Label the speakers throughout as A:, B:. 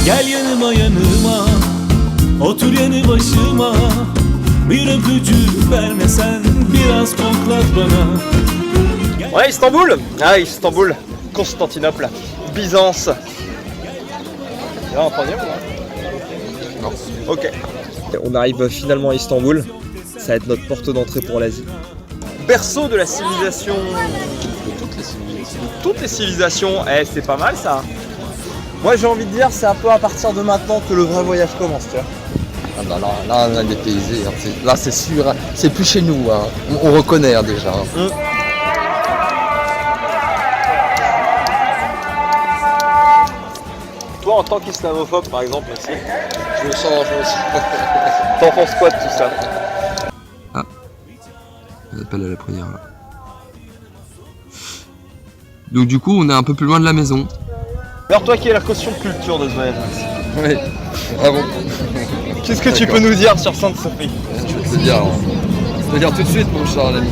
A: Gel yanıma yanıma, otur yanı başıma. Bir öpücük vermesen, biraz koklat bana.
B: Ouais, Istanbul. Ah, Istanbul, Constantinople, Byzance. Il y a un troisième là? Non. Ok. On arrive finalement à Istanbul. Ça va être notre porte d'entrée pour l'Asie. Berceau de la civilisation. De toutes les civilisations. Toutes les civilisations. Eh, c'est pas mal ça. Moi j'ai envie de dire, c'est un peu à partir de maintenant que le vrai voyage commence, tu vois.
C: Ah bah là on a dépaysé, hein. Là c'est sûr, hein. C'est plus chez nous, hein. On reconnaît hein, déjà. Hein.
B: Toi en tant qu'islamophobe par exemple aussi,
C: Je me sens aussi.
B: t'en penses quoi de tout ça?
C: Ah, on appelle à la prière là. Donc du coup on est un peu plus loin de la maison.
B: Alors toi qui es la caution de culture de ce voyage,
C: Oui. Ah bon.
B: qu'est-ce que tu peux nous dire sur Sainte-Sophie?
C: Je vais te dire, hein. Je vais te dire tout de suite mon cher ami.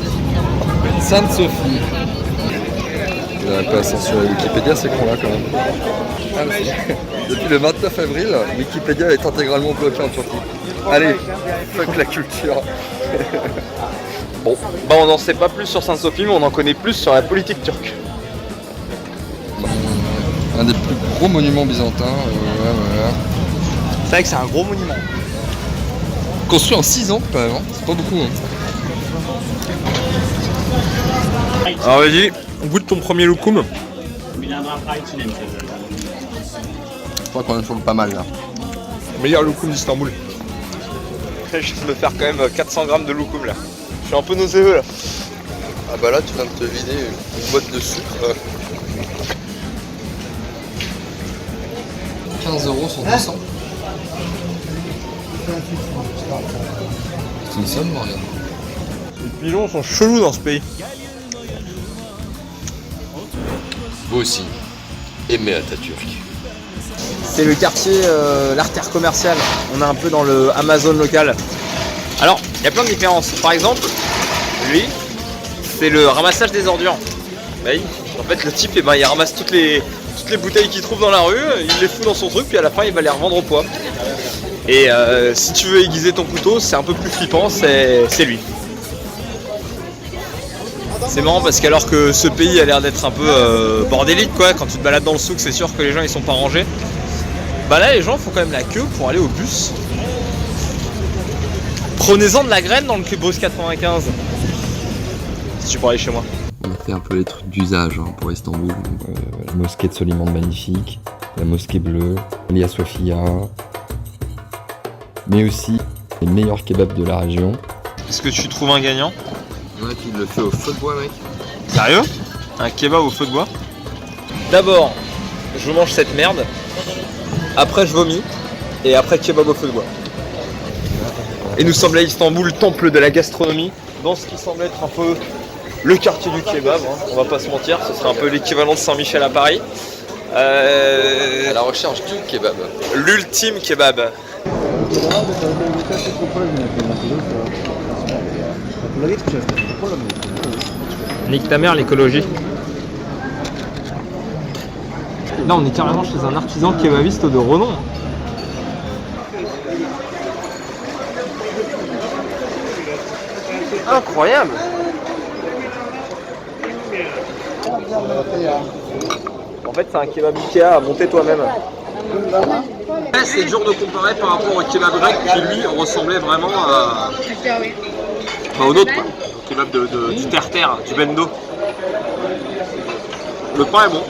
C: Sainte-Sophie. Il y a un peu à censurer Wikipédia, c'est con là quand même. Ah, depuis le 29 avril, Wikipédia est intégralement bloqué en Turquie. Allez, fuck la culture.
B: Bon, bah on n'en sait pas plus sur Sainte-Sophie, mais on en connaît plus sur la politique turque.
C: Un des plus gros monuments byzantins. Voilà.
B: C'est vrai que c'est un gros monument.
C: Construit en 6 ans quand même, hein. C'est pas beaucoup. Hein.
B: Alors vas-y, goûte ton premier loukoum.
C: Je crois qu'on est sur le pas mal là.
B: Meilleur loukoum d'Istanbul. Je vais me faire quand même 400 grammes de loukoum là. Je suis un peu nauséeux là.
C: Ah bah là tu viens de te vider une boîte de sucre. 15 € sur 200. C'est une somme, regarde.
B: Les pigeons sont chelous dans ce pays.
C: Vous aussi, aimez Atatürk.
B: C'est le quartier, l'artère commerciale. On est un peu dans le Amazon local. Alors, il y a plein de différences. Par exemple, lui, c'est le ramassage des ordures. Bah oui. En fait, le type, il ramasse toutes les bouteilles qu'il trouve dans la rue, il les fout dans son truc, puis à la fin, il va les revendre au poids. Et si tu veux aiguiser ton couteau, c'est un peu plus flippant, c'est lui. C'est marrant parce qu'alors que ce pays a l'air d'être un peu bordélique, quoi, quand tu te balades dans le souk, c'est sûr que les gens ils sont pas rangés. Bah là, les gens font quand même la queue pour aller au bus. Prenez-en de la graine dans le bus 95. Si tu peux aller chez moi.
C: On a fait un peu les trucs d'usage hein, pour Istanbul. La mosquée de Soliman magnifique, la mosquée bleue, l'Hagia Sophia, mais aussi les meilleurs kebabs de la région.
B: Est-ce que tu trouves un gagnant?
C: Il y en a qui le fait au feu de bois, mec.
B: Sérieux? Un kebab au feu de bois? D'abord, je mange cette merde, après je vomis, et après kebab au feu de bois. Et nous sommes à Istanbul, temple de la gastronomie, dans ce qui semble être un peu le quartier du kebab, hein. On va pas se mentir, ce serait un peu l'équivalent de Saint-Michel à Paris.
C: À la recherche du kebab.
B: L'ultime kebab. Nique ta mère l'écologie. Là on est carrément chez un artisan kebabiste de renom. Incroyable. En fait c'est un kebab Ikea à monter toi-même. C'est dur de comparer par rapport au kebab grec qui lui ressemblait vraiment au nôtre, quoi. Au kebab du terre-terre, du bendo. Le pain est bon.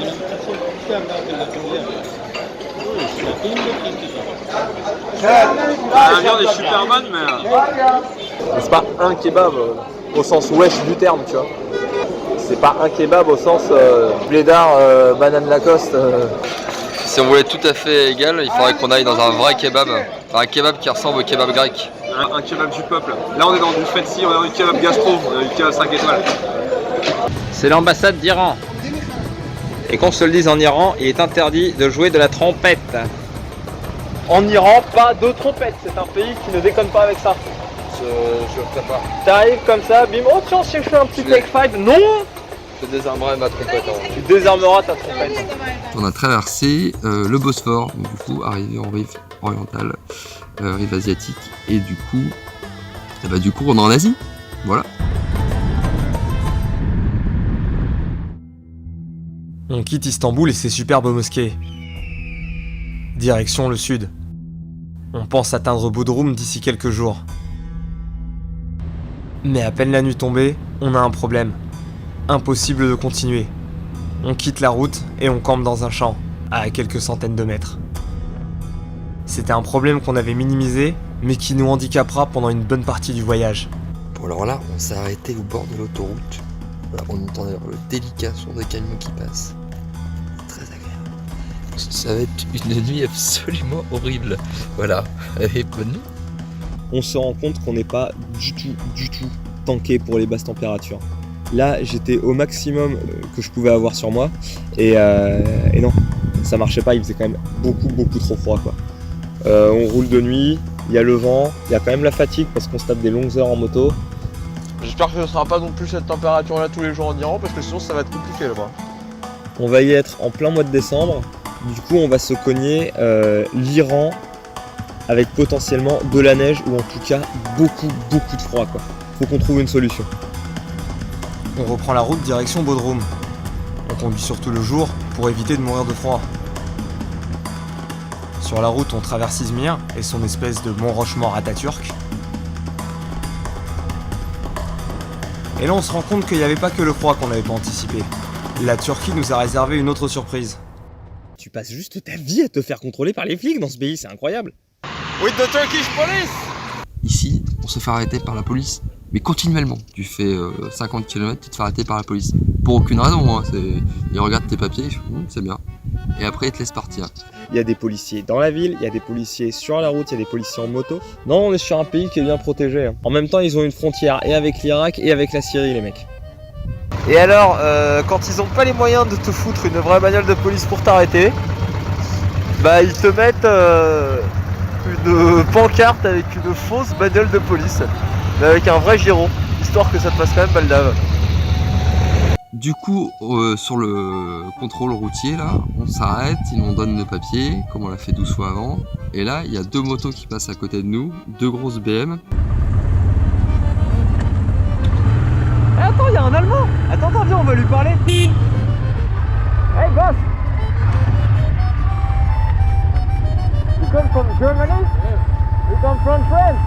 B: La viande est super bonne, mais c'est pas un kebab au sens wesh du terme, tu vois. C'est pas un kebab au sens blédard, banane Lacoste.
C: Si on voulait être tout à fait égal, il faudrait qu'on aille dans un vrai kebab. Un kebab qui ressemble au kebab grec.
B: Un kebab du peuple. Là on est dans du fancy, on est dans du kebab gastro, on est dans du kebab 5 étoiles. C'est l'ambassade d'Iran. Et qu'on se le dise, en Iran, il est interdit de jouer de la trompette. En Iran, pas de trompette. C'est un pays qui ne déconne pas avec ça.
C: Je ferai pas.
B: T'arrives comme ça, bim, oh tiens, si je fais un petit take 5, non!
C: Je désarmerai ma trompette.
B: Tu désarmeras ta trompette.
C: On a traversé le Bosphore, donc du coup arrivé en rive orientale, rive asiatique, et du coup on est en Asie. Voilà.
D: On quitte Istanbul et ses superbes mosquées. Direction le sud. On pense atteindre Bodrum d'ici quelques jours. Mais à peine la nuit tombée, on a un problème. Impossible de continuer. On quitte la route et on campe dans un champ, à quelques centaines de mètres. C'était un problème qu'on avait minimisé, mais qui nous handicapera pendant une bonne partie du voyage.
C: Bon alors là, on s'est arrêté au bord de l'autoroute. Voilà, on entend d'ailleurs le délicat son des camions qui passent. C'est très agréable. Ça va être une nuit absolument horrible. Voilà. Et bonne nuit.
E: On se rend compte qu'on n'est pas du tout tanké pour les basses températures. Là, j'étais au maximum que je pouvais avoir sur moi et non, ça marchait pas, il faisait quand même beaucoup trop froid quoi. On roule de nuit, il y a le vent, il y a quand même la fatigue parce qu'on se tape des longues heures en moto.
B: J'espère que ce ne sera pas non plus cette température-là tous les jours en Iran, parce que sinon ça va être compliqué là-bas.
E: On va y être en plein mois de décembre, du coup on va se cogner l'Iran avec potentiellement de la neige ou en tout cas beaucoup de froid quoi. Faut qu'on trouve une solution.
D: On reprend la route direction Bodrum. On conduit surtout le jour pour éviter de mourir de froid. Sur la route, on traverse Izmir et son espèce de mont Rochemort Atatürk. Et là, on se rend compte qu'il n'y avait pas que le froid qu'on n'avait pas anticipé. La Turquie nous a réservé une autre surprise.
E: Tu passes juste ta vie à te faire contrôler par les flics dans ce pays, c'est incroyable.
B: With the Turkish police!
C: Ici, on se fait arrêter par la police, mais continuellement. Tu fais 50 km, tu te fais arrêter par la police. Pour aucune raison, hein. Ils regardent tes papiers, ils font, c'est bien. Et après, ils te laissent partir.
E: Il y a des policiers dans la ville, il y a des policiers sur la route, il y a des policiers en moto. Non, on est sur un pays qui est bien protégé. Hein. En même temps, ils ont une frontière et avec l'Irak et avec la Syrie, les mecs.
B: Et alors, quand ils ont pas les moyens de te foutre une vraie bagnole de police pour t'arrêter, bah ils te mettent une pancarte avec une fausse bagnole de police, mais avec un vrai gyro, histoire que ça te fasse quand même baldave.
C: Du coup, sur le contrôle routier, là, on s'arrête, ils nous donnent nos papiers, comme on l'a fait 12 fois avant. Et là, il y a deux motos qui passent à côté de nous, deux grosses BM.
B: Eh, attends, il y a un Allemand. Attends, viens, on va lui parler. Hey, boss. You come from Germany? Yes. We come from France.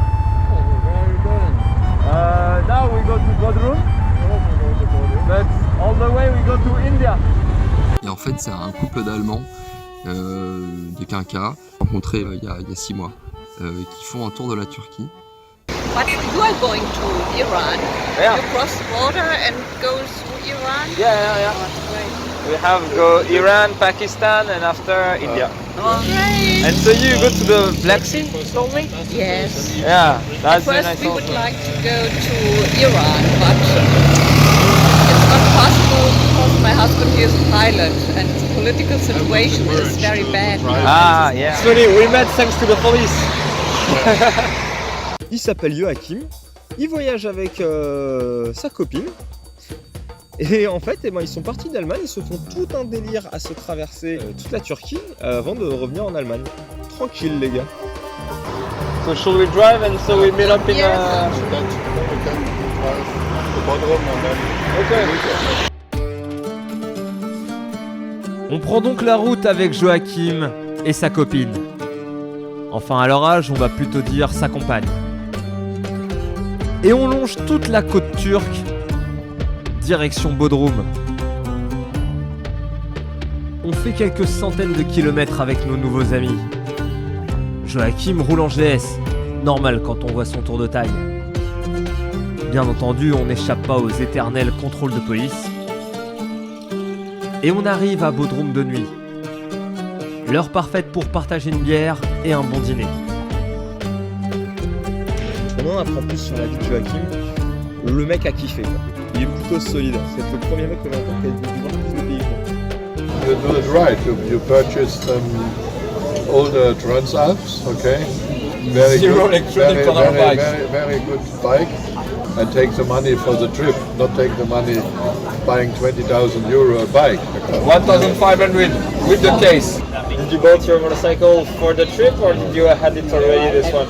F: Where are you going?
B: Now we go to Bodrum. But all the way we go to India.
C: Et en fait, c'est un couple d'Allemands, de Quinca, rencontrés il y a 6 mois, qui font un tour de la Turquie.
G: But if you are going to Iran,
B: Yeah.
G: you cross the border and go through Iran?
B: Yeah.
G: What way?
B: We have go Iran, Pakistan, and after India.
G: Great.
B: And so you go to the Black Sea, you told me?
G: Yes.
B: Yeah, that's very
G: First
B: nice
G: we would
B: also.
G: like to go to Iran, but it's not possible because my husband here is a pilot and the political situation is very bad.
B: Ah, yeah. It's funny, we met thanks to the police.
E: Il s'appelle Joachim, il voyage avec sa copine. Et en fait, ils sont partis d'Allemagne, ils se font tout un délire à se traverser toute la Turquie avant de revenir en Allemagne. Tranquille les gars.
B: So should we drive and so we meet up in
G: Yeah.
D: On prend donc la route avec Joachim et sa copine. Enfin, à leur âge, on va plutôt dire sa compagne. Et on longe toute la côte turque, direction Bodrum. On fait quelques centaines de kilomètres avec nos nouveaux amis. Joachim roule en GS, normal quand on voit son tour de taille. Bien entendu, on n'échappe pas aux éternels contrôles de police. Et on arrive à Bodrum de nuit. L'heure parfaite pour partager une bière et un bon dîner.
E: On en apprend plus sur la vie de Joachim. Le mec a kiffé quoi. Il est plutôt solide. C'est le premier mec que j'ai rencontré qui a dû voir plus de pays quoi.
F: you do it right. You purchase older Transalps, okay? Very
C: Zero
F: good,
C: electronic on our bikes.
F: very good bike, and take the money for the trip, not take the money buying 20,000 euro a bike.
C: 1,500 with the case.
B: Did you bought your motorcycle for the trip or did you had it already this one?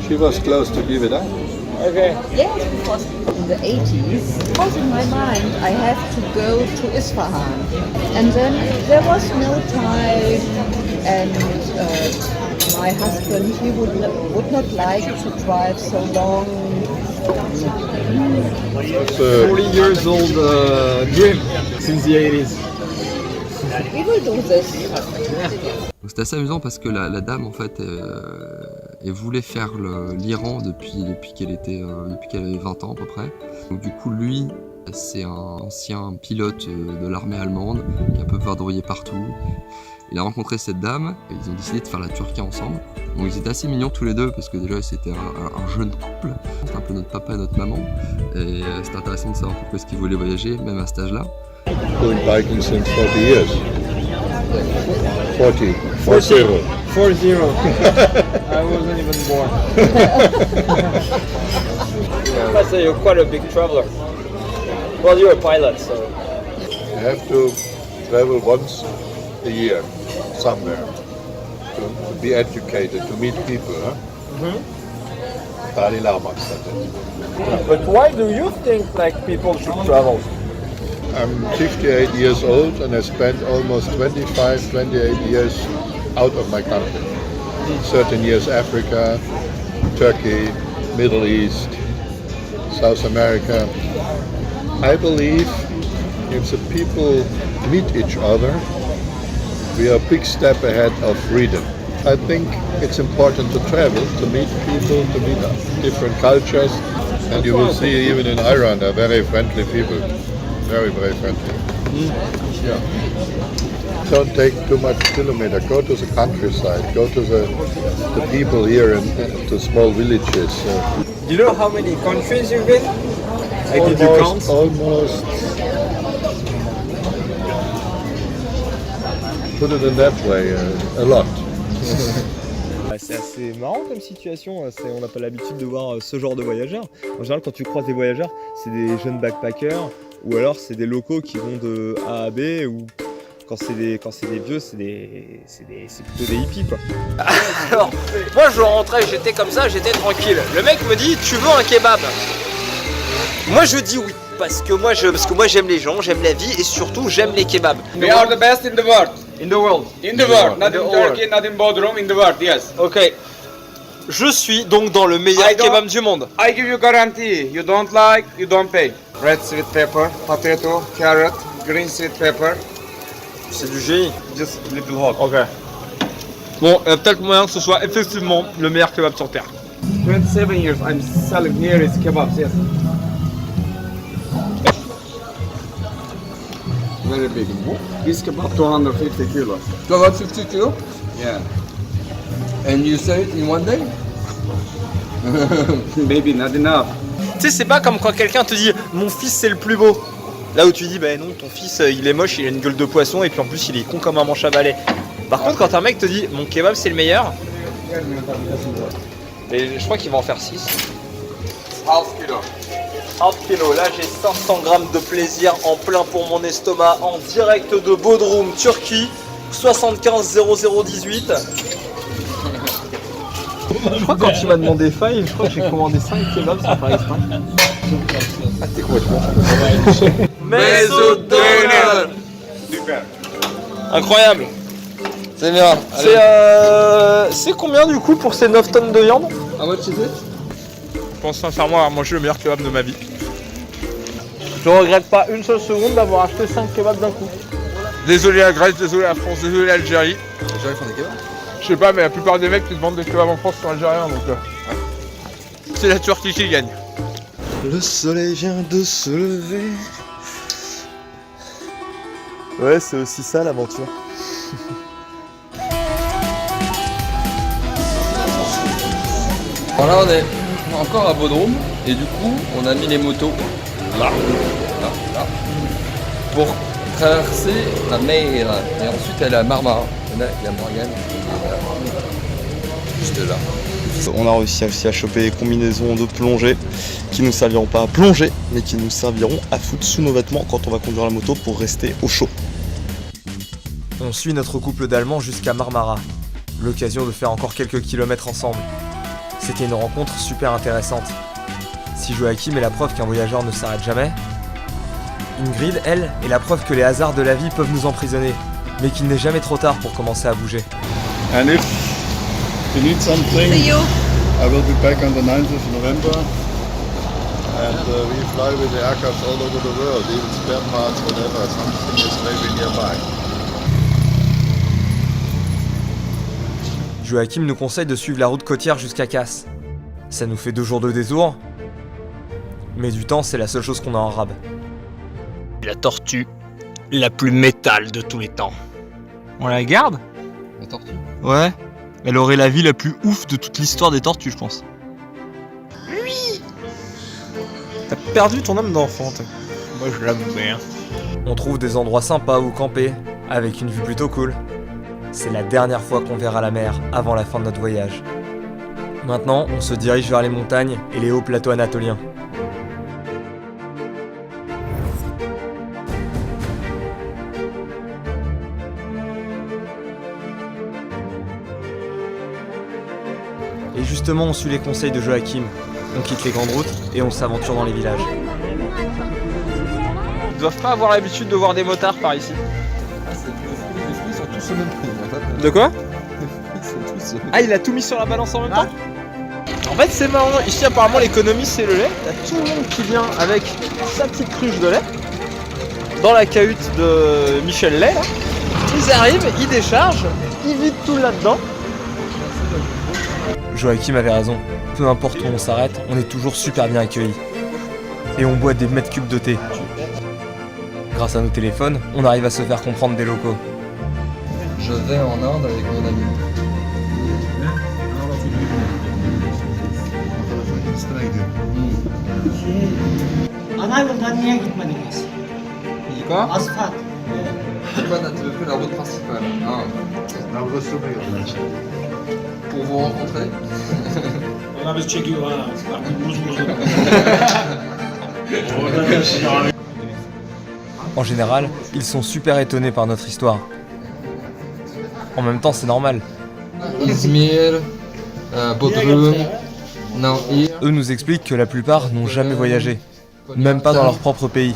F: She was close to give it up.
B: Okay.
G: Yes, because in the 80s, because in my mind I had to go to Isfahan. And then there was no time, and my husband, he would not like to drive so long.
F: It's,
B: 40 years old dream since the 80s.
G: We will do this.
C: Donc c'était assez amusant parce que la dame en fait elle voulait faire l'Iran depuis qu'elle avait 20 ans à peu près. Donc du coup lui c'est un ancien pilote de l'armée allemande qui a un peu vadrouillé partout. Il a rencontré cette dame et ils ont décidé de faire la Turquie ensemble. Donc ils étaient assez mignons tous les deux parce que déjà c'était un jeune couple. C'était un peu notre papa et notre maman. Et c'était intéressant de savoir pourquoi est-ce qu'ils voulaient voyager même à cet âge-là.
F: doing biking since 40 years. 40. 40.
B: 40. I wasn't even born. So you're quite a big traveler. Well, you're a pilot, so.
F: You have to travel once a year somewhere to be educated, to meet people. Huh? Dalai Lama said it.
B: But why do you think like people should travel?
F: I'm 58 years old and I spent almost 25, 28 years out of my country. 13 years Africa, Turkey, Middle East, South America. I believe if the people meet each other, we are a big step ahead of freedom. I think it's important to travel, to meet people, to meet different cultures. And you will see even in Iran, they're very friendly people. Very, very friendly. Yeah. Don't take too much kilometer. Go to the countryside. Go to the people here and to small villages.
B: Do you know how many countries you've been? Like, did you count?
F: Almost. Put it in that way, a lot.
E: C'est assez marrant comme situation, on n'a pas l'habitude de voir ce genre de voyageurs. En général quand tu croises des voyageurs, c'est des jeunes backpackers ou alors c'est des locaux qui vont de A à B ou quand c'est des vieux, c'est plutôt des hippies quoi.
B: Alors, moi je rentrais, j'étais comme ça, j'étais tranquille. Le mec me dit, tu veux un kebab? Moi je dis oui, parce que moi j'aime les gens, j'aime la vie et surtout j'aime les kebabs.
H: We are the best in the world.
B: In the world.
H: In the world, not in Turkey, not in Bodrum, in the world, yes.
B: Ok. Je suis donc dans le meilleur kebab du monde.
H: I give you guarantee, you don't like, you don't pay. Red sweet pepper, potato, carrot, green sweet pepper.
B: C'est du génie.
H: Just a little hot.
B: Ok. Bon, peut-être moyen que ce soit effectivement le meilleur kebab sur terre.
H: 27 years I'm selling here is kebabs, yes. Very big. This kebab 250 kilos.
C: 250 kilos?
H: Yeah.
C: And you sell it in one day?
H: Maybe not enough.
B: Tu sais, c'est pas comme quand quelqu'un te dit mon fils c'est le plus beau. Là où tu dis bah non, ton fils il est moche, il a une gueule de poisson et puis en plus il est con comme un manche à balai. Par contre, quand un mec te dit mon kebab c'est le meilleur, mais je crois qu'il va en faire 6.
H: Half kilo.
B: Half kilo, là j'ai 500 grammes de plaisir en plein pour mon estomac en direct de Bodrum, Turquie, 75 0018. Je crois que quand tu m'as demandé faille, je crois que j'ai commandé 5 kebabs sans faire exprès.
F: Ah, t'es complètement.
B: Mesodöner.
H: Super.
B: Incroyable.
C: C'est bien.
B: C'est combien du coup pour ces 9 tonnes de viande?
C: How much is it?
B: Je pense sincèrement avoir mangé le meilleur kebab de ma vie. Je regrette pas une seule seconde d'avoir acheté 5 kebabs d'un coup. Désolé la Grèce, désolé la France, désolé l'Algérie.
C: Les gens ils font des kebabs?
B: Je sais pas, mais la plupart des mecs qui te vendent des kebabs en France sont algériens, donc c'est la Turquie qui gagne.
E: Le soleil vient de se lever. Ouais, c'est aussi ça l'aventure.
C: Alors là on est encore à Bodrum et du coup on a mis les motos là, pour traverser la mer. Et ensuite, elle est à Marmara. Et là, il y a Morgane qui est juste là.
E: On a réussi aussi à choper des combinaisons de plongée qui nous serviront pas à plonger, mais qui nous serviront à foutre sous nos vêtements quand on va conduire la moto pour rester au chaud.
D: On suit notre couple d'Allemands jusqu'à Marmara, l'occasion de faire encore quelques kilomètres ensemble. C'était une rencontre super intéressante. Si Joachim est la preuve qu'un voyageur ne s'arrête jamais, Ingrid, elle, est la preuve que les hasards de la vie peuvent nous emprisonner, mais qu'il n'est jamais trop tard pour commencer à bouger.
F: And if you need something,
G: See you.
F: I will be back on the 9th of November. And we fly with the aircraft all over the world, even spare parts, whatever. Something is maybe nearby.
D: Joachim nous conseille de suivre la route côtière jusqu'à Casse. Ça nous fait 2 jours de détour, mais du temps, c'est la seule chose qu'on a en rab.
B: La tortue la plus métal de tous les temps. On la garde?
C: La tortue.
B: Ouais. Elle aurait la vie la plus ouf de toute l'histoire des tortues, je pense.
E: T'as perdu ton âme d'enfant, toi.
B: Moi, je l'aime bien.
D: On trouve des endroits sympas où camper, avec une vue plutôt cool. C'est la dernière fois qu'on verra la mer avant la fin de notre voyage. Maintenant, on se dirige vers les montagnes et les hauts plateaux anatoliens. Et justement, on suit les conseils de Joachim. On quitte les grandes routes et on s'aventure dans les villages.
B: Ils doivent pas avoir l'habitude de voir des motards par ici.
C: Les fruits sont tous au même prix. En fait.
B: De quoi?
C: Ils sont tous au même prix.
B: Ah, il a tout mis sur la balance en même temps? En fait, c'est marrant. Ici, apparemment, l'économie, c'est le lait. T'as tout le monde qui vient avec sa petite cruche de lait dans la cahute de Michel Lay, là. Ils arrivent, ils déchargent, ils vident tout là-dedans.
D: Joachim avait raison. Peu importe où on s'arrête, on est toujours super bien accueillis. Et on boit des mètres cubes de thé. Grâce à nos téléphones, on arrive à se faire comprendre des locaux.
C: Je vais en Inde avec mon ami.
I: Ana yoldan niye gitmediniz?
C: Il dit quoi?
I: Asfalt.
C: Pourquoi n'avez-vous fait la route principale? Ah, pour vous rencontrer.
I: Ona biz çekiyor ha. Artık buz buz.
D: En général, ils sont super étonnés par notre histoire. En même temps, c'est normal.
C: Izmir, Bodrum, Nahir.
D: Eux nous expliquent que la plupart n'ont jamais voyagé, même pas dans leur propre pays.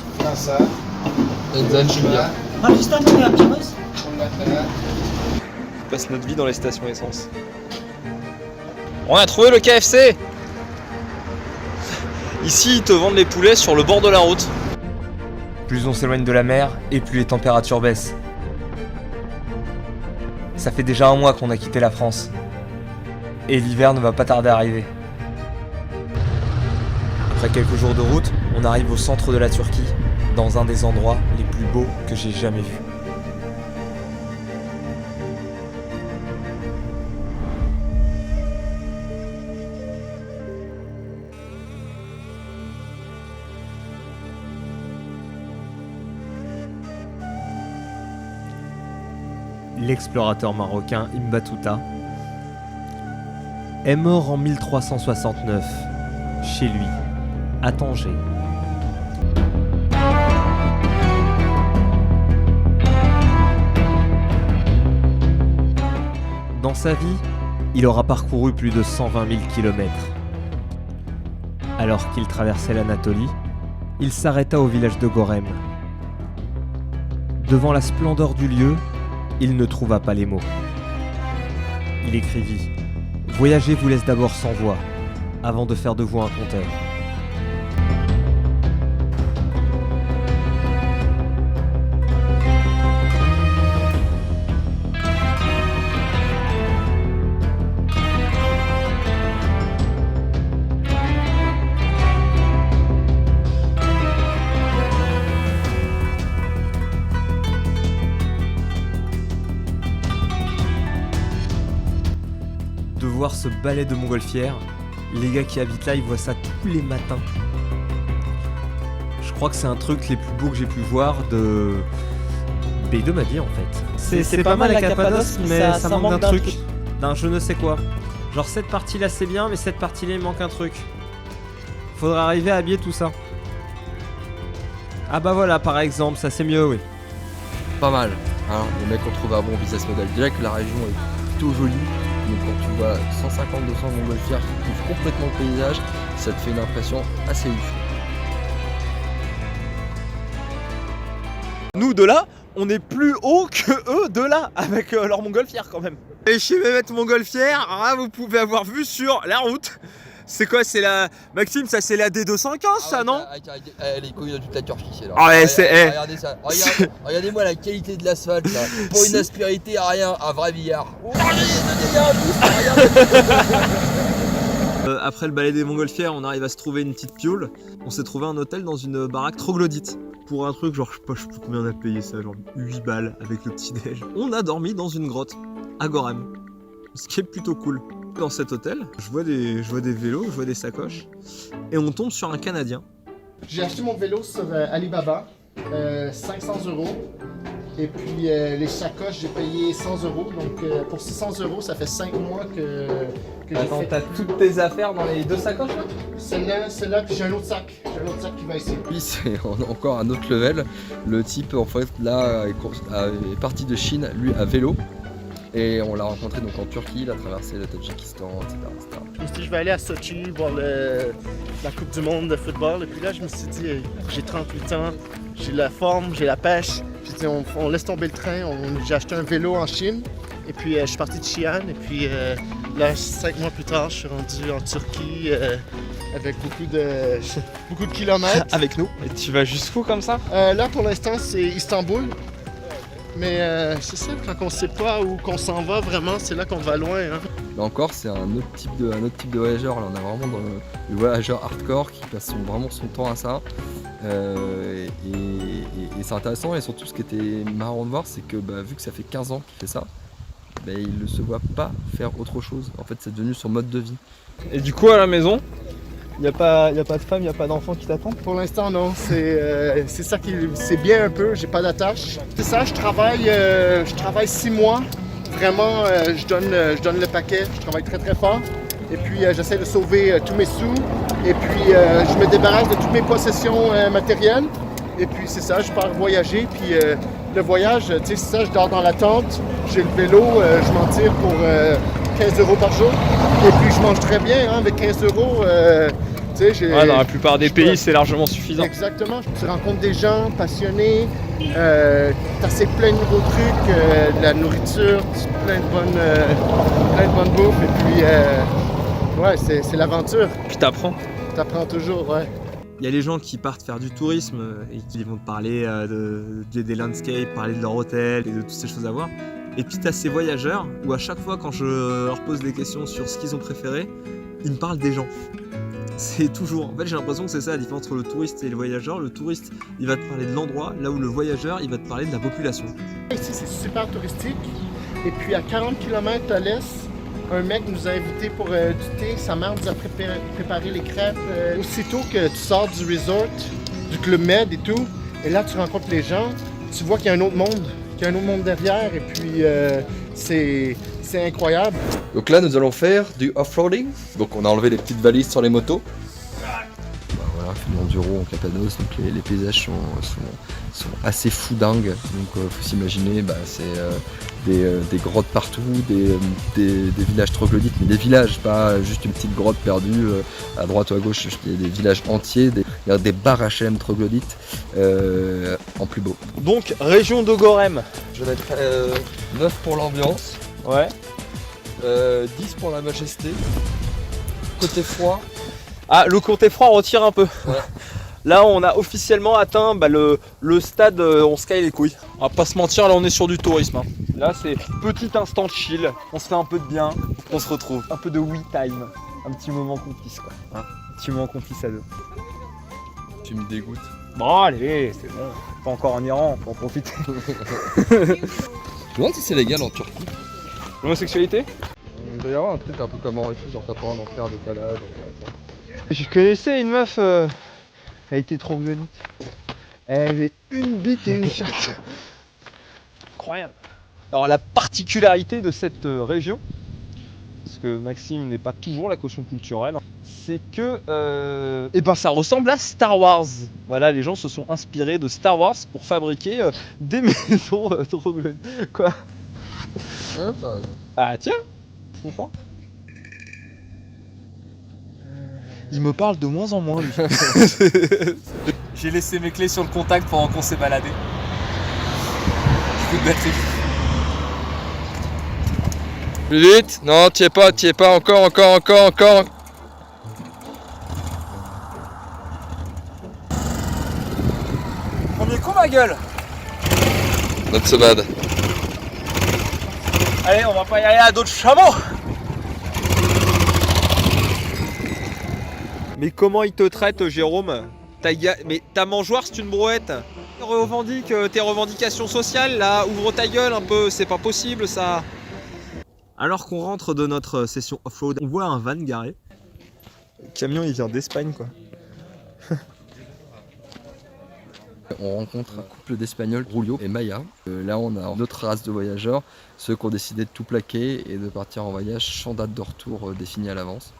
C: Et Zanzibar.
I: Pakistan'da mı yapacaksınız?
E: On passe notre vie dans les stations essence.
B: On a trouvé le KFC. Ici, ils te vendent les poulets sur le bord de la route.
D: Plus on s'éloigne de la mer, et plus les températures baissent. Ça fait déjà 1 mois qu'on a quitté la France. Et l'hiver ne va pas tarder à arriver. Après quelques jours de route, on arrive au centre de la Turquie, dans un des endroits les plus beaux que j'ai jamais vus. L'explorateur marocain Ibn Battuta est mort en 1369, chez lui, à Tanger. Dans sa vie, il aura parcouru plus de 120 000 km. Alors qu'il traversait l'Anatolie, il s'arrêta au village de Gorem. Devant la splendeur du lieu, il ne trouva pas les mots. Il écrivit « Voyager vous laisse d'abord sans voix, avant de faire de vous un conteur. » De voir ce balai de montgolfières, les gars qui habitent là, ils voient ça tous les matins. Je crois que c'est un truc les plus beaux que j'ai pu voir pays de ma vie en fait. C'est pas mal la Cappadoce, mais ça manque d'un truc. D'un je ne sais quoi. Genre cette partie-là c'est bien, mais cette partie-là il manque un truc. Faudrait arriver à habiller tout ça. Ah bah voilà, par exemple, ça c'est mieux, oui.
C: Pas mal. Hein, les mecs ont trouvé un bon business model. Déjà que la région est plutôt jolie. Donc quand tu vois 150-200 montgolfières qui couvrent complètement le paysage, ça te fait une impression assez ouf.
B: Nous de là, on est plus haut que eux de là, avec leur montgolfière quand même. Et chez Mehmet Montgolfière, vous pouvez avoir vu sur la route. C'est quoi, c'est la... Maxime, ça c'est la D215 ça, non?
C: Les couilles de toute la Turquie, c'est là.
B: Ah ouais, c'est...
C: Regardez ça. Regardez-moi la qualité de l'asphalte là. Pour une aspérité, rien, un vrai billard.
E: Après le balai des montgolfières, on arrive à se trouver une petite piole. On s'est trouvé un hôtel dans une baraque troglodyte. Pour un truc, genre, je sais pas combien on a payé ça, genre 8 balles avec le petit déj. On a dormi dans une grotte, à Gorem. Ce qui est plutôt cool. Dans cet hôtel, je vois des vélos, je vois des sacoches. Et on tombe sur un Canadien.
J: J'ai acheté mon vélo sur Alibaba, 500 €. Et puis les sacoches, j'ai payé 100 €. Donc pour 600 €, ça fait 5 mois que j'ai fait.
B: T'as toutes tes affaires dans les deux sacoches là?
J: Celle-là, puis j'ai un autre sac. J'ai un autre sac qui va ici.
C: Puis c'est encore un autre level. Le type en fait là est parti de Chine, lui à vélo. Et on l'a rencontré donc en Turquie, il a traversé le Tadjikistan, etc.
J: Je me suis dit, je vais aller à Sochi voir la Coupe du Monde de football. Et puis là, je me suis dit, j'ai 38 ans, j'ai la forme, j'ai la pêche. J'ai dit, on laisse tomber le train. J'ai acheté un vélo en Chine. Et puis, je suis parti de Xi'an. Et puis, là, 5 mois plus tard, je suis rendu en Turquie avec beaucoup de kilomètres.
B: Avec nous. Et tu vas jusqu'où comme ça?
J: Là, pour l'instant, c'est Istanbul. Mais c'est ça, quand on sait pas où qu'on s'en va vraiment, c'est là qu'on va loin. Hein.
C: Là encore, c'est un autre type de voyageur. Là, on a vraiment dans le voyageur hardcore qui passe vraiment son temps à ça. Et c'est intéressant. Et surtout, ce qui était marrant de voir, c'est que vu que ça fait 15 ans qu'il fait ça, il ne se voit pas faire autre chose. En fait, c'est devenu son mode de vie.
B: Et du coup, à la maison, il n'y a pas de femme, il n'y a pas d'enfant qui t'attend?
J: Pour l'instant, non. C'est ça qui... C'est bien un peu, j'ai pas d'attache. C'est ça, je travaille 6 mois. Vraiment, je donne le paquet. Je travaille très très fort. Et puis, j'essaie de sauver tous mes sous. Et puis, je me débarrasse de toutes mes possessions matérielles. Et puis, c'est ça, je pars voyager. Puis, le voyage, tu sais, c'est ça, je dors dans la tente. J'ai le vélo, je m'en tire pour 15 € par jour. Et puis, je mange très bien, hein, avec 15 €.
B: Dans la plupart des pays, c'est largement suffisant.
J: Exactement. Tu rencontres des gens passionnés, t'essaies plein de nouveaux trucs, de la nourriture, plein de bonnes bouffes. Et puis, c'est l'aventure.
B: Puis t'apprends.
J: T'apprends toujours, ouais.
E: Il y a les gens qui partent faire du tourisme et qui vont te parler des landscapes, parler de leur hôtel et de toutes ces choses à voir. Et puis t'as ces voyageurs où à chaque fois quand je leur pose des questions sur ce qu'ils ont préféré, ils me parlent des gens. C'est toujours... En fait, j'ai l'impression que c'est ça la différence entre le touriste et le voyageur. Le touriste, il va te parler de l'endroit, là où le voyageur, il va te parler de la population.
J: Ici, c'est super touristique. Et puis, à 40 km à l'est, un mec nous a invités pour du thé. Sa mère nous a préparé les crêpes. Aussitôt que tu sors du resort, du Club Med et tout, et là, tu rencontres les gens, tu vois qu'il y a un autre monde, derrière. Et puis, c'est incroyable.
C: Donc là, nous allons faire du off-roading. Donc on a enlevé les petites valises sur les motos. Voilà, fait l'enduro en Cappadoce. Donc les paysages sont assez foudingues. Donc faut s'imaginer, c'est des grottes partout, des villages troglodytes, mais des villages, pas juste une petite grotte perdue à droite ou à gauche. Il y a des villages entiers, des bars HM troglodytes en plus beau.
B: Donc région de Gorem.
C: Je vais mettre 9 pour l'ambiance.
B: Ouais.
C: 10 pour la majesté. Côté froid.
B: Ah, le côté froid retire un peu.
C: Ouais.
B: Là, on a officiellement atteint le stade on se caille les couilles. On va pas se mentir, là on est sur du tourisme. Hein. Là, c'est petit instant chill. On se fait un peu de bien. On se retrouve. Un peu de we time. Un petit moment complice quoi. Hein, un petit moment complice à deux.
C: Tu me dégoûtes.
B: Bon, allez, c'est bon. Pas encore en Iran, on peut en profiter.
C: Je me demande si c'est légal en Turquie.
B: L'homosexualité?
C: Il doit y avoir un truc un peu comme en Russie, genre t'as pas d'en faire décalage.
B: Je connaissais une meuf, elle était trop violente. Elle avait une bite et une chatte.
E: incroyable. Alors la particularité de cette région, parce que Maxime n'est pas toujours la caution culturelle, c'est que ça ressemble à Star Wars. Voilà, les gens se sont inspirés de Star Wars pour fabriquer des maisons trop bleues. Quoi? Ah tiens, tu comprends? Il me parle de moins en moins, lui.
D: J'ai laissé mes clés sur le contact pendant qu'on s'est baladé. Plus de batterie.
C: Plus vite. Non, t'y es pas, encore.
D: Premier coup, ma gueule.
C: Not so bad.
D: Allez, on va pas y aller à d'autres chameaux.
E: Mais comment il te traite, Jérôme? Mais ta mangeoire, c'est une brouette. Revendique tes revendications sociales, là. Ouvre ta gueule un peu, c'est pas possible, ça. Alors qu'on rentre de notre session off-road, on voit un van garé. Le camion, il vient d'Espagne, quoi.
C: On rencontre un couple d'Espagnols, Julio et Maya. Là, on a d'autres races de voyageurs, ceux qui ont décidé de tout plaquer et de partir en voyage sans date de retour définie à l'avance.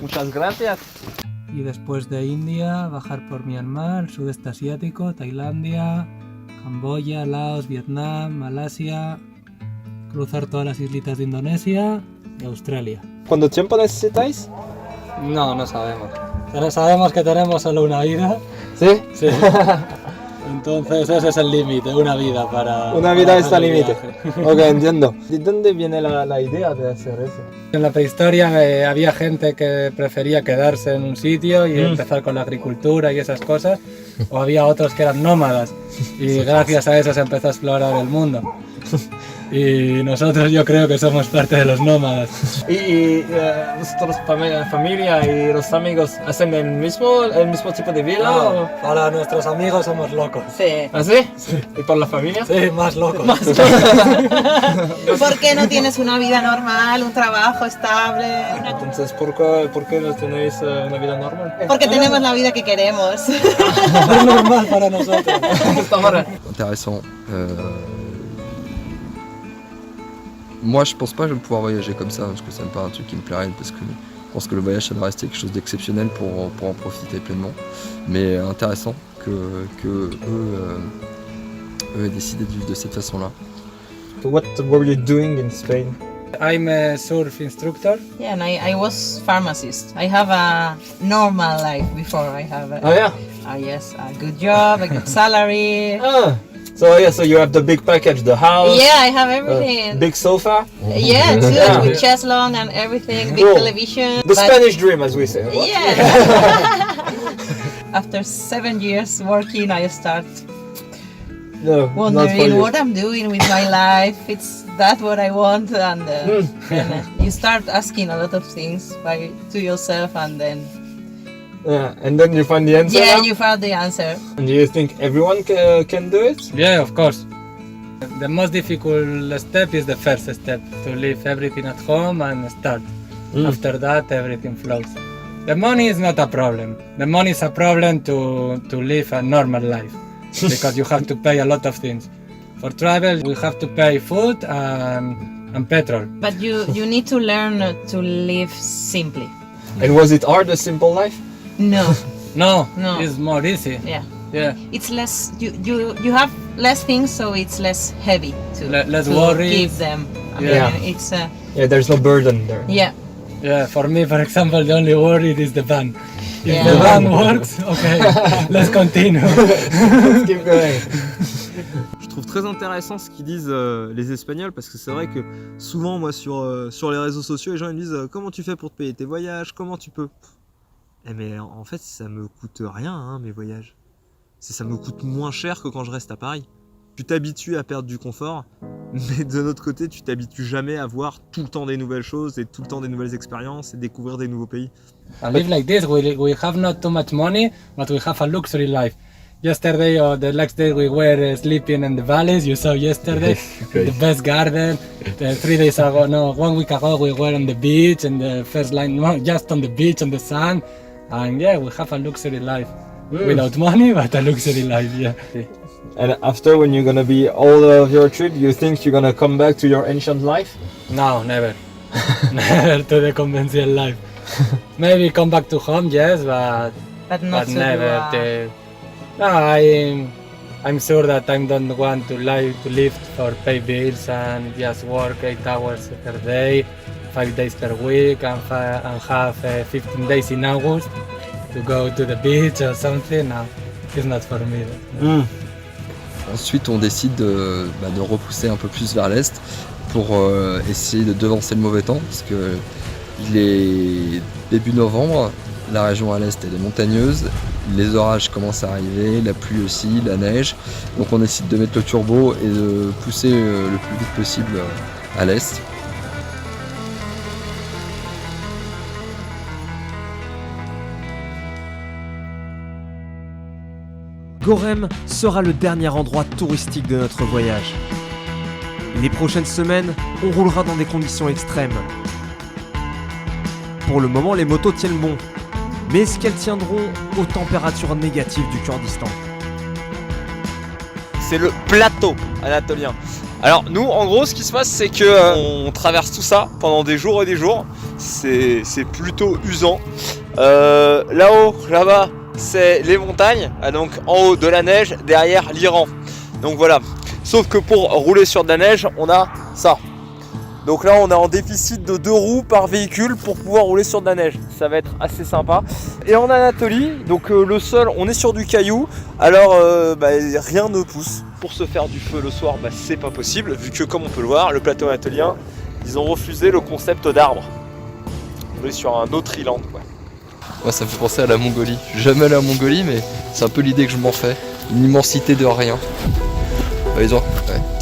E: Muchas gracias.
K: Y después de India, bajar por Myanmar, sudeste asiático, Tailandia, Camboya, Laos, Vietnam, Malasia, cruzar todas las islitas de Indonesia y Australia.
E: ¿Cuánto tiempo necesitáis?
K: No sabemos. Pero sabemos que tenemos solo una vida.
E: ¿Sí?
K: Sí. Entonces ese es el límite, una vida para...
E: Una vida
K: para
E: está
K: hacer el
E: límite.
K: viaje.
E: Ok, entiendo. ¿De dónde viene la idea de hacer eso?
K: En la prehistoria había gente que prefería quedarse en un sitio y empezar con la agricultura y esas cosas, o había otros que eran nómadas y gracias a eso se empezó a explorar el mundo. Y nosotros yo creo que somos parte de los nómadas.
D: ¿Y vosotros, familia y los amigos, hacen el mismo tipo de vida?
K: No, para nuestros amigos somos locos.
G: Sí.
D: ¿Ah, sí? ¿Y por la familia?
K: Sí, más locos.
G: ¿Por qué no tienes una vida normal, un trabajo estable?
D: Entonces, ¿por qué no tenéis una vida normal?
G: Porque tenemos la vida que queremos.
K: Es normal para nosotros.
C: Intéressant. Moi, je pense pas que je vais pouvoir voyager comme ça, parce que ça me paraît un truc qui me plairait, parce que je pense que le voyage, ça doit rester quelque chose d'exceptionnel pour en profiter pleinement. Mais intéressant que eux aient décidé de vivre de cette façon-là.
E: What were you doing in Spain?
K: I'm a surf instructor.
G: Yeah, and I was pharmacist. I have a normal life before I have a,
E: Oh yeah?
G: yes, a good job, a good salary.
E: So you have the big package, the house,
G: Yeah, I have everything.
E: big sofa,
G: Yeah, too,
E: Yeah.
G: with chess lawn and everything, big
E: Cool.
G: television.
E: the Spanish dream, as we say.
G: Yeah. After 7 years working, I start
E: No, not for
G: wondering
E: you.
G: what I'm doing with my life. It's that what I want, and you start asking a lot of things to yourself, and then
E: Yeah, and then you find the answer.
G: yeah,
E: now?
G: you found the answer.
E: And do you think everyone can do it?
K: Yeah, of course. The most difficult step is the first step, to leave everything at home and start. After that, everything flows. The money is not a problem. The money is a problem to live a normal life, because you have to pay a lot of things. For travel, we have to pay food and petrol.
G: But you need to learn to live simply.
E: And was it hard, a simple life?
G: No,
K: No,
G: No.
K: it's more easy.
G: yeah.
K: Yeah.
G: It's less. You have less things, so it's less heavy to
K: Less
G: to
K: worries.
G: keep them. I mean,
E: Yeah.
G: it's
E: Yeah, there's no burden there.
G: yeah.
K: Yeah, for me, for example, the only worry is the van. If
G: Yeah.
K: the van works, okay, let's continue.
E: Keep going.
L: Je trouve très intéressant ce qu'ils disent les Espagnols, parce que c'est vrai que souvent moi sur les réseaux sociaux les gens ils me disent comment tu fais pour te payer tes voyages, comment tu peux. Mais en fait ça me coûte rien hein, mes voyages. Ça me coûte moins cher que quand je reste à Paris. Tu t'habitues à perdre du confort, mais de notre côté tu t'habitues jamais à voir tout le temps des nouvelles choses et tout le temps des nouvelles expériences et découvrir des nouveaux pays.
K: I live like this. We have not too much money, but we have a luxury life. Yesterday or the next day we were sleeping in the valleys. You saw yesterday the best garden. 3 days ago, no, 1 week ago we were on the beach and the first line, no, just on the beach on the sun. And yeah, we have a luxury life. Without money, but a luxury life. Yeah.
L: And after, when you're gonna be all of your trip, you think you're gonna come back to your ancient life?
K: No, never. Never to the conventional life. Maybe come back to home, yes, but never. No, I'm sure that I don't want to live for pay bills and just work 8 hours per day, 5 days per week, and have 15 days in August to go to the beach or something. No, it's not for me.
C: Ensuite, on décide de repousser un peu plus vers l'est pour essayer de devancer le mauvais temps, parce que il est début novembre, la région à l'est elle est montagneuse, les orages commencent à arriver, la pluie aussi, la neige, donc on décide de mettre le turbo et de pousser le plus vite possible à l'est.
D: Gorem sera le dernier endroit touristique de notre voyage. Les prochaines semaines, on roulera dans des conditions extrêmes. Pour le moment, les motos tiennent bon, mais est-ce qu'elles tiendront aux températures négatives du Kurdistan?
B: C'est le plateau anatolien. Alors nous, en gros, ce qui se passe, c'est que on traverse tout ça pendant des jours et des jours. C'est plutôt usant. Là-haut, là-bas, c'est les montagnes, donc en haut de la neige, derrière l'Iran. Donc voilà. Sauf que pour rouler sur de la neige, on a ça. Donc là, on est en déficit de 2 roues par véhicule pour pouvoir rouler sur de la neige. Ça va être assez sympa. Et en Anatolie, donc le sol, on est sur du caillou. Alors rien ne pousse. Pour se faire du feu le soir, c'est pas possible, vu que comme on peut le voir, le plateau anatolien, ils ont refusé le concept d'arbre. On est sur un autre island, quoi.
C: Moi, ça me fait penser à la Mongolie. Je suis jamais allé en Mongolie, mais c'est un peu l'idée que je m'en fais. Une immensité de rien.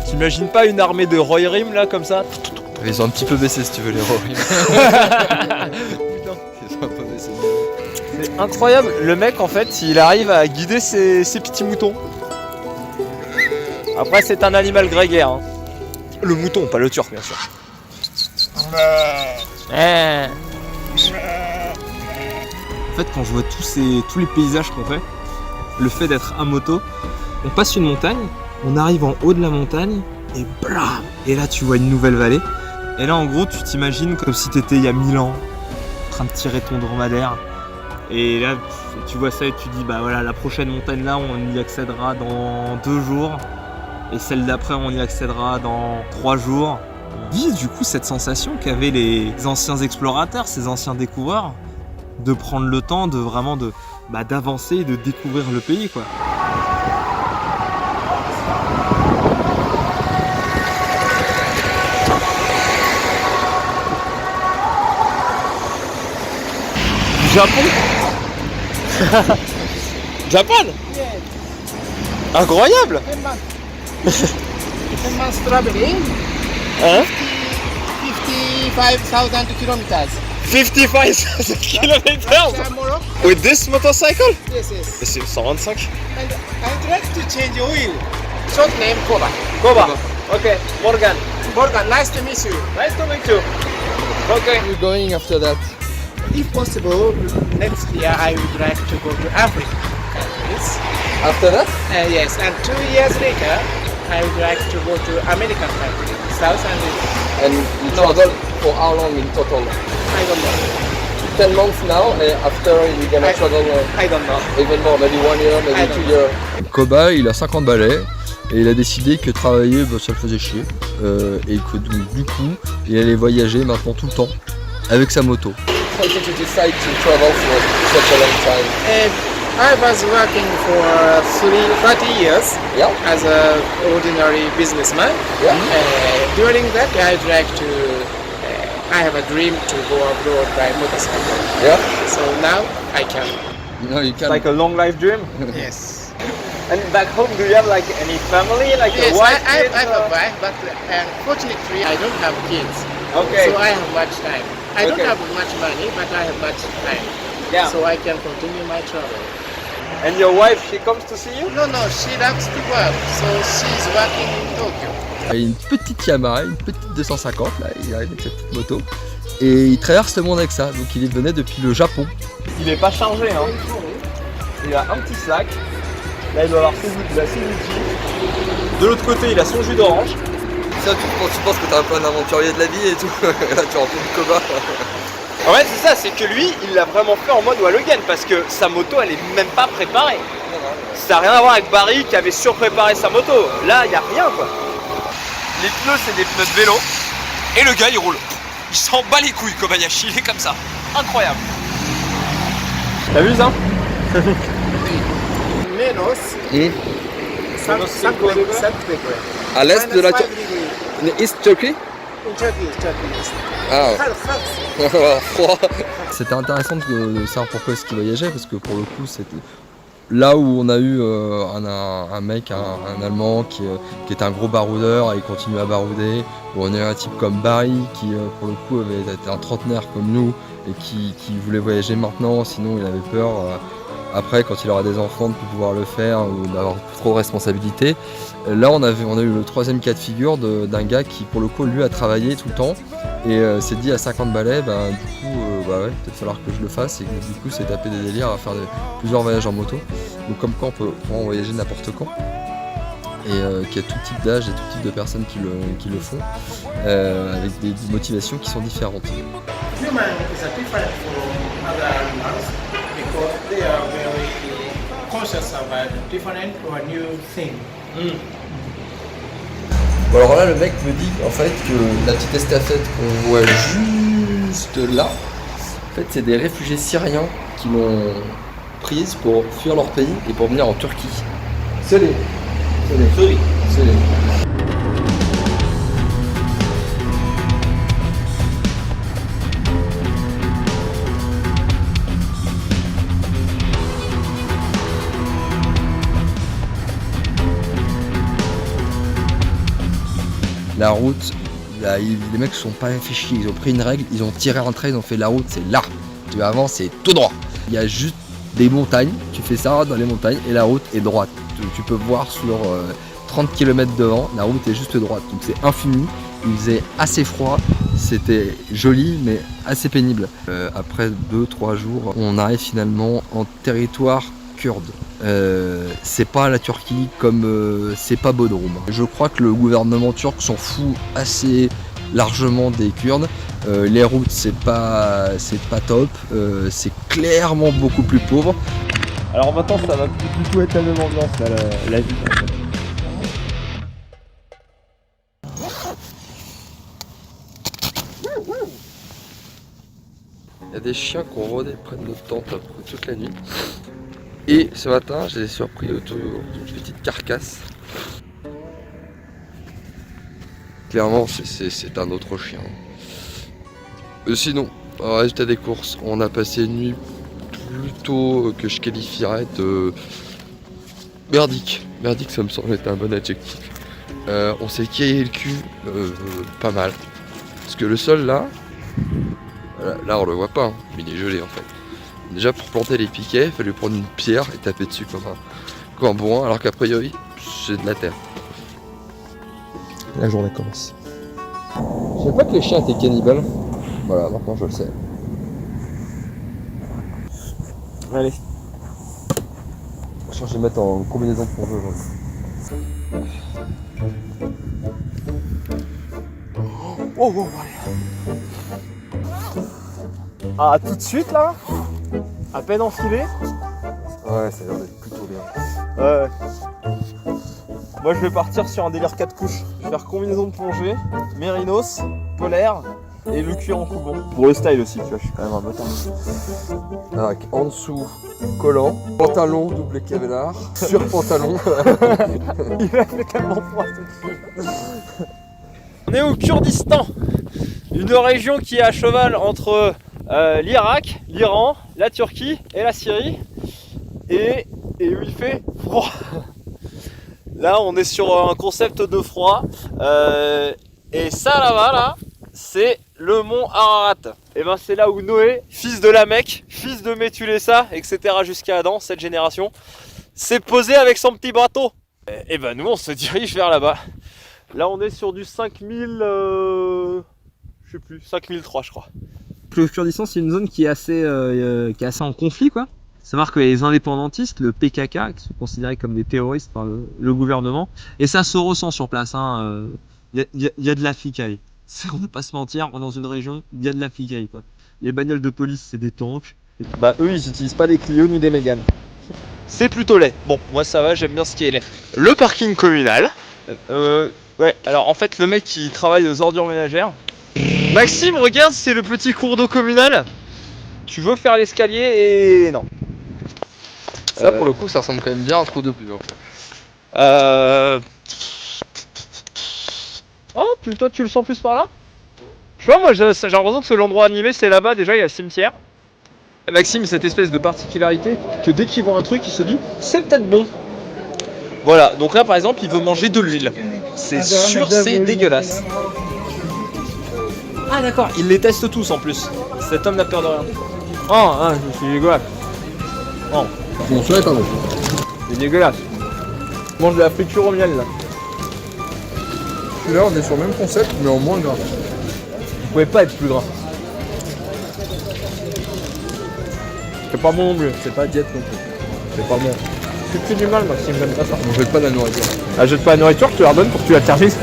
B: T'imagines pas une armée de Rohirrim là comme ça?
C: Ils ont un petit peu baissé si tu veux les Rohirrim.
B: Putain.
C: Ils ont un peu baissé.
B: C'est incroyable, le mec en fait il arrive à guider ses petits moutons. Après c'est un animal grégaire. Hein. Le mouton, pas le turc bien sûr.
L: En fait, quand je vois tous les paysages qu'on fait, le fait d'être à moto, on passe une montagne, on arrive en haut de la montagne et blam! Et là tu vois une nouvelle vallée. Et là en gros tu t'imagines comme si t'étais il y a 1000 ans en train de tirer ton dromadaire. Et là tu vois ça et tu dis bah voilà, la prochaine montagne là on y accédera dans 2 jours. Et celle d'après on y accédera dans 3 jours. On vit du coup cette sensation qu'avaient les anciens explorateurs, ces anciens découvreurs, de prendre le temps de vraiment d'avancer et de découvrir le pays quoi.
B: Japon. Japon. Incroyable.
M: 10 months traveling.
B: Hein?
M: 55,000 kilometers.
B: 55,000 kilometers with this motorcycle?
M: Yes, yes.
B: Mais c'est 125.
M: And I tried to change oil. Short name Koba.
B: Koba. Okay, Morgan.
M: Morgan, nice to meet you.
B: Nice to meet you. Okay.
C: Where are you going after that?
M: If possible, next year I would like to go to Africa countries.
C: After that?
M: Yes, and 2 years later, I would like to go to American countries, South America.
C: And you travel for how long in total?
M: I don't know.
C: 10 months now, and after you're gonna travel
M: I don't know.
C: even more, maybe 1 year,
M: I
C: maybe
M: don't
C: 2 years. Koba, il a 50 balais et il a décidé que travailler, ça le faisait chier. Et que donc, du coup, il allait voyager maintenant tout le temps avec sa moto. How did you decide to travel for such a long time?
M: I was working for 30 years as an ordinary businessman.
C: Yeah.
M: During that, I'd like to. I have a dream to go abroad by motorcycle.
C: Yeah.
M: So now I can.
C: No, you can.
B: Like a long life dream.
M: Yes.
B: And back home, do you have like any family, like
M: Yes,
B: a wife?
M: I have a wife, but unfortunately I don't have kids.
B: Okay.
M: So I have much time. I don't
B: Okay.
M: have much money, but I have much time.
B: Yeah.
M: So I can continue my travel.
B: And your wife, she comes to see you?
M: No, she loves to work, so she's working in Tokyo.
C: Il a une petite Yamaha, une petite 250, là, il arrive avec sa petite moto. Et il traverse le monde avec ça, donc il venait depuis le Japon.
B: Il est pas chargé, hein. Il a un petit sac. Là, il doit avoir il a ses outils. De l'autre côté, il a son jus d'orange.
C: Ça, tu penses que t'es un peu un aventurier de la vie et tout. Là, tu rentres le combat.
B: En fait, c'est ça, c'est que lui, il l'a vraiment fait en mode Wallogan parce que sa moto, elle est même pas préparée. Ça n'a rien à voir avec Barry qui avait surpréparé sa moto. Là, il n'y a rien, quoi. Les pneus, c'est des pneus de vélo. Et le gars, il roule. Il s'en bat les couilles, Kobayashi, il est comme ça. Incroyable. T'as vu ça?
C: Et
M: 5 degrés.
C: à l'est de la Turquie. East Turkey. Ah. Froid. C'était intéressant de savoir pourquoi est-ce qu'il voyageait, parce que pour le coup, c'était là où on a eu un mec, un Allemand qui était un gros baroudeur et il continuait à barouder, où on a eu un type comme Barry qui pour le coup avait été un trentenaire comme nous et qui voulait voyager maintenant, sinon il avait peur après quand il aura des enfants de ne plus pouvoir le faire ou d'avoir trop de responsabilités. Là on a eu le troisième cas de figure d'un gars qui pour le coup lui a travaillé tout le temps et s'est dit à 50 balais, du coup ouais, peut-être falloir que je le fasse, et du coup s'est tapé des délires à faire plusieurs voyages en moto. Donc comme quoi on peut vraiment voyager n'importe quand, et qu'il y a tout type d'âge et tout type de personnes qui le font, avec des motivations qui sont différentes.
M: Human is different from other animals because they are very conscious about different or new thing.
C: Bon alors là le mec me dit en fait que la petite estafette qu'on voit juste là, en fait c'est des réfugiés syriens qui l'ont prise pour fuir leur pays et pour venir en Turquie. C'est les. La route, là, les mecs se sont pas fait chier, ils ont pris une règle, ils ont tiré un trait, ils ont fait la route, c'est là. Tu avances, c'est tout droit. Il y a juste des montagnes, tu fais ça dans les montagnes et la route est droite. Tu peux voir sur 30 km devant, la route est juste droite, donc c'est infini. Il faisait assez froid, c'était joli mais assez pénible. Après 2-3 jours, on arrive finalement en territoire kurde. C'est pas la Turquie comme c'est pas Bodrum. Je crois que le gouvernement turc s'en fout assez largement des Kurdes. Les routes c'est pas top, c'est clairement beaucoup plus pauvre.
E: Alors maintenant ça va plus du tout être la même ambiance là, la vie en fait.
C: Il y a des chiens qui ont rôdé près de notre tente après toute la nuit. Et ce matin, je les ai surpris autour d'une petite carcasse. Clairement, c'est un autre chien. Sinon, résultat des courses, on a passé une nuit plutôt que je qualifierais de merdique. Merdique, ça me semble être un bon adjectif. On s'est caillé le cul pas mal. Parce que le sol là, là on le voit pas, hein, mais il est gelé en fait. Déjà pour planter les piquets, il fallait prendre une pierre et taper dessus comme un bourrin, alors qu'a priori c'est de la terre. La journée commence. Je savais pas que les chiens étaient cannibales. Voilà, maintenant je le sais.
E: Allez.
C: Je vais mettre en combinaison de plongée aujourd'hui.
B: Oh, ah, tout de suite là? À peine enfilé?
C: Ouais, ça a l'air d'être plutôt bien.
B: Ouais. Moi je vais partir sur un délire 4 couches. Je vais faire combinaison de plongée, mérinos, polaire et le cuir en coubon. Pour le style aussi, tu vois, je suis quand même un motard.
C: Avec en dessous, collant, pantalon double Kevlar, sur pantalon.
B: Il a fait tellement froid cette fois. On est au Kurdistan, une région qui est à cheval entre l'Irak, l'Iran, la Turquie et la Syrie, et où il fait froid. Là on est sur un concept de froid, et ça là-bas là, c'est le mont Ararat. Et ben c'est là où Noé, fils de Lamech, fils de Méthulessa, etc. jusqu'à Adam, cette génération, s'est posé avec son petit bateau. Et ben nous on se dirige vers là-bas. Là on est sur du 5000, je sais plus, 5003 je crois.
L: Le Kurdistan c'est une zone qui est assez en conflit quoi. savoir que les indépendantistes, le PKK, qui sont considérés comme des terroristes par le gouvernement, et ça se ressent sur place, hein, y a de la flicaille. On ne va pas se mentir, dans une région, il y a de la flicaille, quoi. Les bagnoles de police, c'est des tanks.
B: Bah eux ils utilisent pas des Clio ni des Mégane. C'est plutôt laid. Bon, moi ça va, j'aime bien ce qui est laid. Le parking communal. Ouais, alors en fait le mec qui travaille aux ordures ménagères. Maxime, regarde, c'est le petit cours d'eau communal. Tu veux faire l'escalier et non.
C: Ça pour le coup ça ressemble quand même bien à un trou de pub.
B: Oh, toi tu le sens plus par là? Je vois, moi j'ai l'impression que c'est l'endroit animé, c'est là-bas, déjà il y a le cimetière. Maxime, cette espèce de particularité que dès qu'il voit un truc, il se dit c'est peut-être bon. Voilà, donc là par exemple, il veut manger de l'huile. C'est sûr, c'est dégueulasse. Ah d'accord, il les teste tous en plus. Cet homme n'a peur de rien. Oh, c'est dégueulasse. Oh.
C: Bon, ça est pas bon.
B: C'est dégueulasse. Je mange de la friture au miel là.
C: Là on est sur le même concept mais en moins gras.
B: Vous pouvez pas être plus gras. C'est pas bon non plus.
C: C'est pas diète non plus.
B: C'est pas bon. Tu fais du mal, Maxime, j'aime pas ça.
C: On jette pas de la nourriture.
B: Ah, jette pas la nourriture, tu la redonnes pour que tu la tergisses.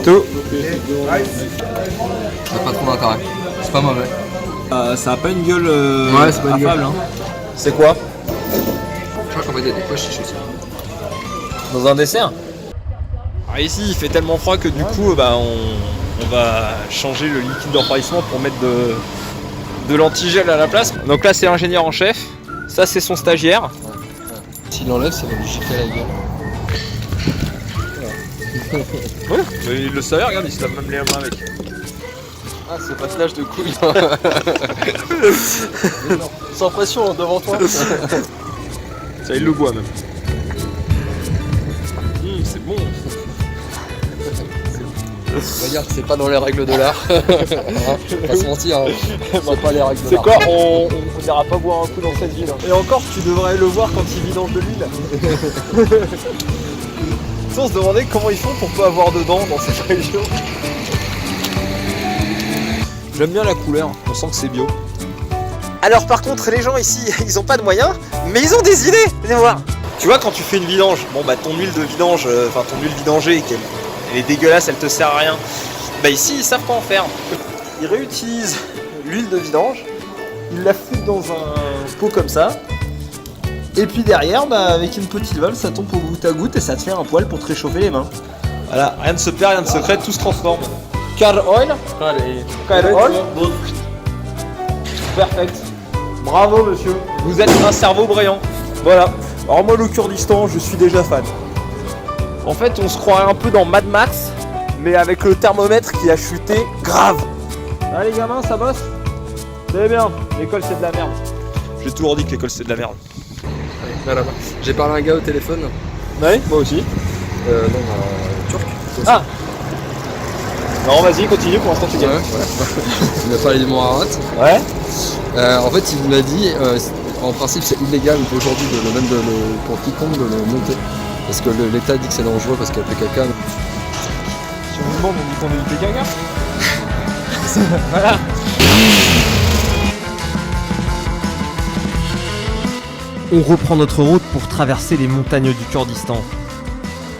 B: Tout.
C: Ça n'a pas trop d'intérêt. C'est pas mauvais.
L: Ça a pas une gueule
C: Ouais, c'est pas une gueule.
L: affable, hein.
B: C'est quoi?
C: Je crois qu'en fait il y a des pois chiches aussi.
B: Dans un dessert? Alors ici, il fait tellement froid que du coup, bah, on va changer le liquide de refroidissement pour mettre de l'antigel à la place. Donc là, c'est l'ingénieur en chef. Ça, c'est son stagiaire.
C: S'il l'enlève, ça va lui chiquer la gueule.
B: Ouais, mais il le savait, regarde, il se lave même les mains avec.
C: Ah, c'est passage de couilles.
B: Sans pression, devant toi. Ça, il le boit même. C'est bon.
C: Regarde, c'est pas dans les règles de l'art. Hein, faut pas se mentir, hein. C'est pas les règles de
B: C'est
C: l'art.
B: quoi? On n'ira pas boire un coup dans cette ville. Hein. Et encore, tu devrais le voir quand il vidange de l'huile. On se demandait comment ils font pour pas avoir de dents dans cette région. J'aime bien la couleur, on sent que c'est bio. Alors par contre, les gens ici, ils ont pas de moyens, mais ils ont des idées. Venez voir. Tu vois, quand tu fais une vidange, bon bah ton huile de vidange, enfin ton huile vidangée, elle est dégueulasse, elle te sert à rien. Bah ici, ils savent pas en faire. Ils réutilisent l'huile de vidange, ils la foutent dans un pot comme ça, et puis derrière, bah, avec une petite valve, ça tombe au goutte à goutte et ça te fait un poêle pour te réchauffer les mains. Voilà, rien ne se perd, rien ne se crée, tout se transforme. Car oil. Car oil. Perfect. Bravo monsieur. Vous êtes un cerveau brillant. Voilà. Alors moi le Kurdistan, je suis déjà fan. En fait, on se croirait un peu dans Mad Max, mais avec le thermomètre qui a chuté grave. Ah les gamins, ça bosse? C'est bien. L'école c'est de la merde. J'ai toujours dit que l'école c'est de la merde.
C: Voilà. J'ai parlé à un gars au téléphone.
B: Ouais, moi aussi.
C: Turc.
B: Ah. Non, vas-y, continue, pour l'instant tu gagnes.
C: Il m'a parlé du Mont Ararat.
B: Ouais.
C: En fait, il m'a dit, en principe, c'est illégal aujourd'hui, pour quiconque, de le monter. Parce que l'État dit que c'est dangereux parce qu'il y a PKK.
B: Si on vous demande, on dit qu'on est du PKK. Voilà.
D: On reprend notre route pour traverser les montagnes du Kurdistan.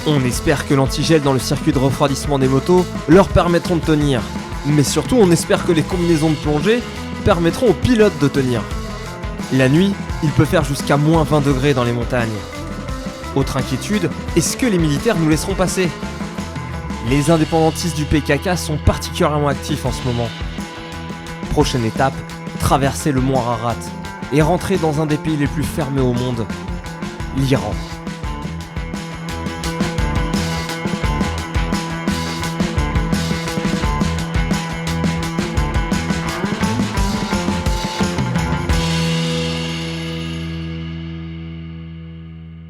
D: On espère que l'antigel dans le circuit de refroidissement des motos leur permettront de tenir. Mais surtout, on espère que les combinaisons de plongée permettront aux pilotes de tenir. La nuit, il peut faire jusqu'à moins 20 degrés dans les montagnes. Autre inquiétude, est-ce que les militaires nous laisseront passer? Les indépendantistes du PKK sont particulièrement actifs en ce moment. Prochaine étape, traverser le mont Ararat et rentrer dans un des pays les plus fermés au monde, l'Iran.